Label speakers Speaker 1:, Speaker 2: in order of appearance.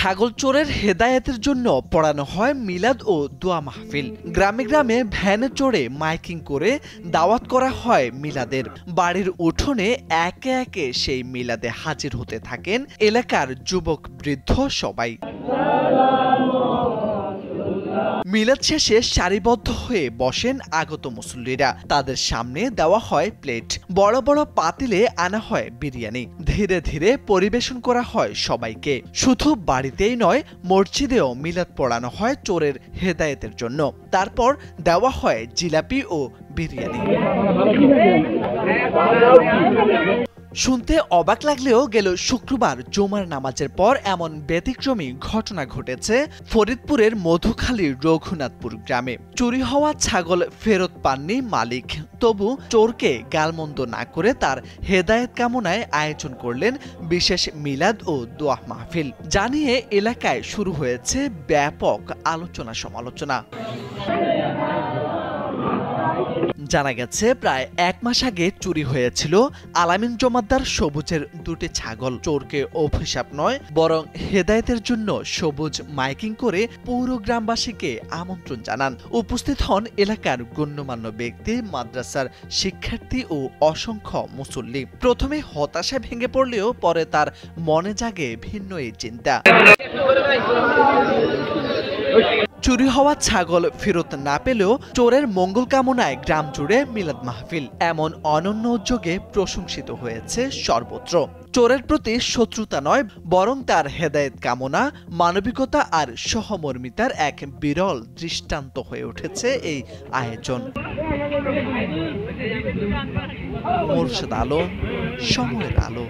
Speaker 1: ছাগল চোরের হেদায়েতের জন্য পড়ানো হয় মিলাদ ও দোয়া মাহফিল। গ্রামে গ্রামে ভ্যানে চড়ে মাইকিং করে দাওয়াত করা হয় মিলাদের। বাড়ির উঠোনে একে একে সেই মিলাদে হাজির হতে থাকেন এলাকার যুবক বৃদ্ধ সবাই। মিলাদ শেষে সারিবদ্ধ হয়ে বসেন আগত মুসল্লিরা। তাদের সামনে দেওয়া হয় প্লেট, বড় বড় পাতিলে আনা হয় বিরিয়ানি। ধীরে ধীরে পরিবেশন করা হয় সবাইকে। শুধু বাড়িতেই নয়, মসজিদেও মিলাদ পড়ানো হয় চোরের হেদায়েতের জন্য। তারপর দেওয়া হয় জিলাপি ও বিরিয়ানি। শুনতে অবাক লাগলেও গেল শুক্রবার জুমার নামাজের পর এমন ব্যতিক্রমী ঘটনা ঘটেছে ফরিদপুরের মধুখালীর রঘুনাথপুর গ্রামে। চুরি হওয়া ছাগল ফেরত পাননি মালিক, তবু চোরকে গালমন্দ না করে তার হেদায়েত কামনায় আয়োজন করলেন বিশেষ মিলাদ ও দোয়া মাহফিল। জানিয়ে এলাকায় শুরু হয়েছে ব্যাপক আলোচনা সমালোচনা। জানা গেছে, প্রায় 1 মাস আগে চুরি হয়েছিল আলামিন জমাদ্দার সবুজের 2টি ছাগল। চোরকে অভিশাপ নয়, বরং হেদায়েতের জন্য সবুজ মাইকিং করে পুরো গ্রামবাসীকে আমন্ত্রণ জানান। উপস্থিত হন এলাকার গণ্যমান্য ব্যক্তি, মাদ্রাসার শিক্ষার্থী ও অসংখ্য মুসল্লি। প্রথমে হতাশা ভেঙে পড়লেও পরে তার মনে জাগে ভিন্ন এই চিন্তা। চুরি হওয়া ছাগল ফেরত না পেলেও চোরের মঙ্গল কামনায় গ্রাম জুড়ে মিলাদ মাহফিল এমন অনন্য উদ্যোগে প্রশংসিত হয়েছে সর্বত্র। চোরের প্রতি শত্রুতা নয়, বরং তার হেদায়েত কামনা, মানবিকতা আর সহমর্মিতার এক বিরল দৃষ্টান্ত হয়ে উঠেছে এই আয়োজন। মোরশেদ আলম, সময়ের আলো।